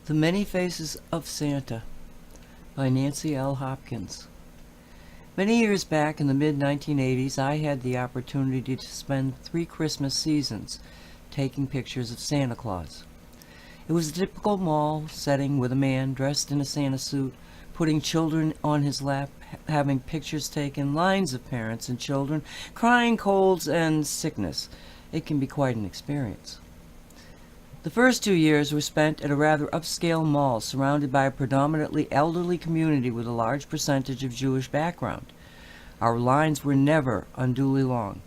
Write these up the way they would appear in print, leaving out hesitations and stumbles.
The Many Faces of Santa by Nancy L. Hopkins. Many years back in the mid-1980s, I had the opportunity to spend 3 Christmas seasons taking pictures of Santa Claus. It was a typical mall setting with a man dressed in a Santa suit, putting children on his lap, having pictures taken, lines of parents and children, crying colds and sickness. It can be quite an experience. The first 2 years were spent at a rather upscale mall surrounded by a predominantly elderly community with a large percentage of Jewish background. Our lines were never unduly long.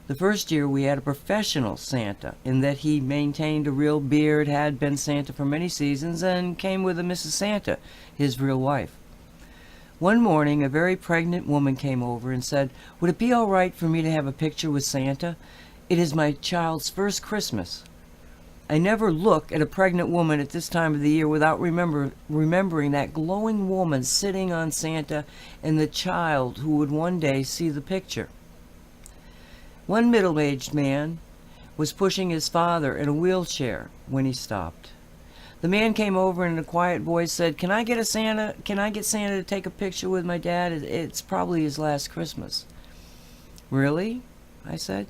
The first year we had a professional Santa in that he maintained a real beard, had been Santa for many seasons, and came with a Mrs. Santa, his real wife. One morning a very pregnant woman came over and said, "Would it be all right for me to have a picture with Santa? It is my child's first Christmas." I never look at a pregnant woman at this time of the year without remembering that glowing woman sitting on Santa and the child who would one day see the picture. One middle-aged man was pushing his father in a wheelchair when he stopped. The man came over and in a quiet voice said, Can I get Santa to take a picture with my dad? It's probably his last Christmas." "Really?" I said.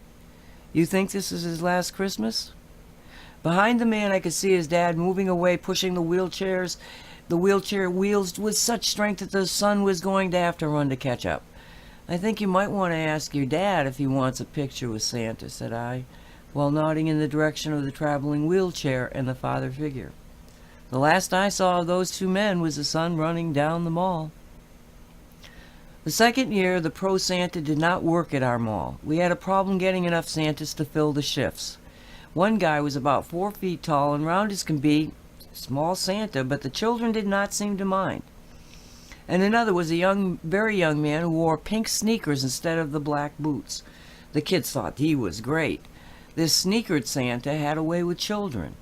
"You think this is his last Christmas?" Behind the man I could see his dad moving away, pushing the wheelchair wheels with such strength that the son was going to have to run to catch up. "I think you might want to ask your dad if he wants a picture with Santa," said I, while nodding in the direction of the traveling wheelchair and the father figure. The last I saw of those 2 men was the son running down the mall. The second year, the pro Santa did not work at our mall. We had a problem getting enough Santas to fill the shifts. One guy was about 4 feet tall and round as can be, small Santa, but the children did not seem to mind. And another was a very young man who wore pink sneakers instead of the black boots. The kids thought he was great. This sneakered Santa had a way with children.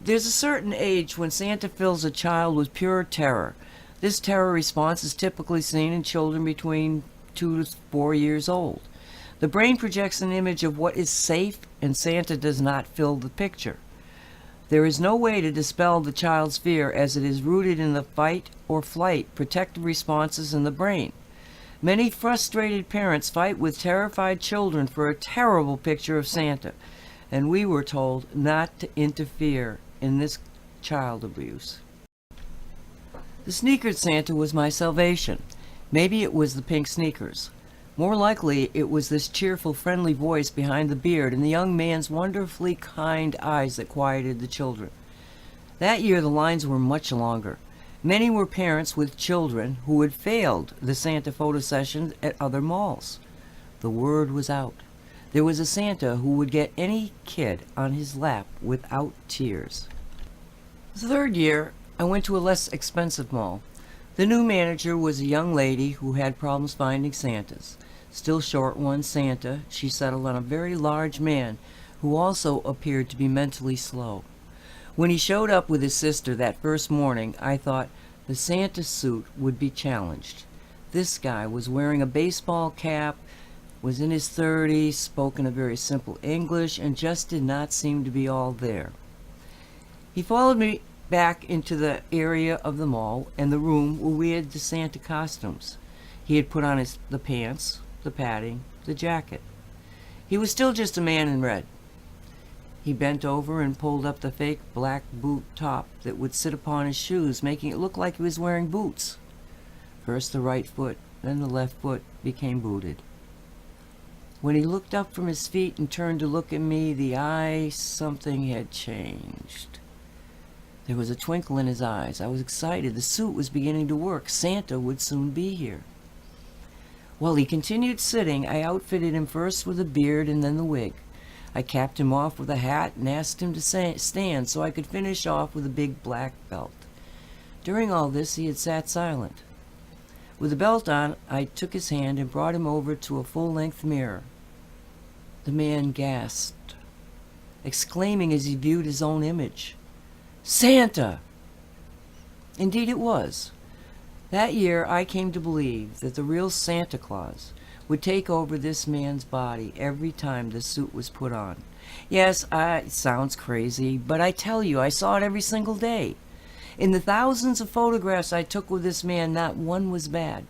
There's a certain age when Santa fills a child with pure terror. This terror response is typically seen in children between 2 to 4 years old. The brain projects an image of what is safe, and Santa does not fill the picture. There is no way to dispel the child's fear, as it is rooted in the fight or flight protective responses in the brain. Many frustrated parents fight with terrified children for a terrible picture of Santa, and we were told not to interfere in this child abuse. The sneakered Santa was my salvation. Maybe it was the pink sneakers. More likely, it was this cheerful, friendly voice behind the beard and the young man's wonderfully kind eyes that quieted the children. That year, the lines were much longer. Many were parents with children who had failed the Santa photo sessions at other malls. The word was out. There was a Santa who would get any kid on his lap without tears. The third year, I went to a less expensive mall. The new manager was a young lady who had problems finding Santas. Still short one Santa, she settled on a very large man who also appeared to be mentally slow. When he showed up with his sister that first morning, I thought the Santa suit would be challenged. This guy was wearing a baseball cap, was in his 30s, spoke in a very simple English, and just did not seem to be all there. He followed me back into the area of the mall and the room where we had the Santa costumes. He had put on the pants, the padding, the jacket. He was still just a man in red. He bent over and pulled up the fake black boot top that would sit upon his shoes, making it look like he was wearing boots. First the right foot, then the left foot became booted. When he looked up from his feet and turned to look at me, something had changed. There was a twinkle in his eyes. I was excited. The suit was beginning to work. Santa would soon be here. While he continued sitting, I outfitted him first with a beard and then the wig. I capped him off with a hat and asked him to stand so I could finish off with a big black belt. During all this, he had sat silent. With the belt on, I took his hand and brought him over to a full-length mirror. The man gasped, exclaiming as he viewed his own image, "Santa!" Indeed it was. That year I came to believe that the real Santa Claus would take over this man's body every time the suit was put on. Yes, it sounds crazy, but I tell you, I saw it every single day. In the thousands of photographs I took with this man, not one was bad.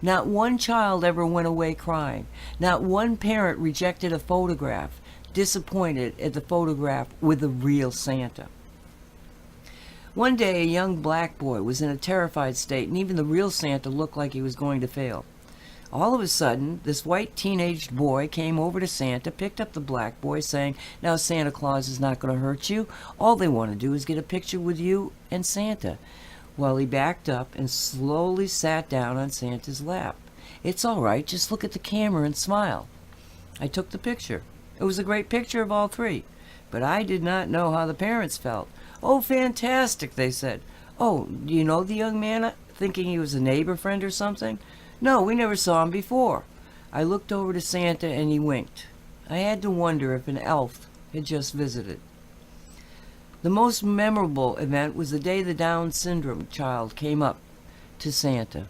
Not one child ever went away crying. Not one parent rejected a photograph, disappointed at the photograph with the real Santa. One day, a young black boy was in a terrified state, and even the real Santa looked like he was going to fail. All of a sudden, this white teenaged boy came over to Santa, picked up the black boy, saying, "Now Santa Claus is not going to hurt you. All they want to do is get a picture with you and Santa." Well, he backed up and slowly sat down on Santa's lap. "It's all right, just look at the camera and smile." I took the picture. It was a great picture of all three, but I did not know how the parents felt. "Oh, fantastic," they said. "Oh, do you know the young man?" Thinking he was a neighbor friend or something. "No, we never saw him before." I looked over to Santa and he winked. I had to wonder if an elf had just visited. The most memorable event was the day the Down syndrome child came up to Santa.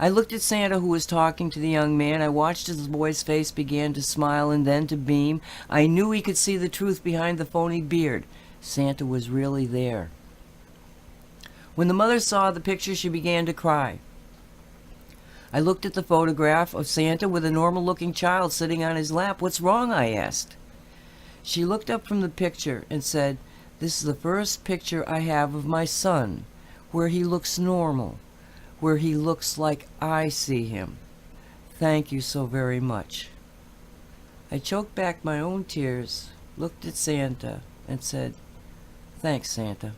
I looked at Santa, who was talking to the young man. I watched as the boy's face began to smile and then to beam. I knew he could see the truth behind the phony beard. Santa was really there. When the mother saw the picture, she began to cry. I looked at the photograph of Santa with a normal-looking child sitting on his lap. "What's wrong?" I asked. She looked up from the picture and said, "This is the first picture I have of my son, where he looks normal, where he looks like I see him. Thank you so very much." I choked back my own tears, looked at Santa, and said, "Thanks, Santa."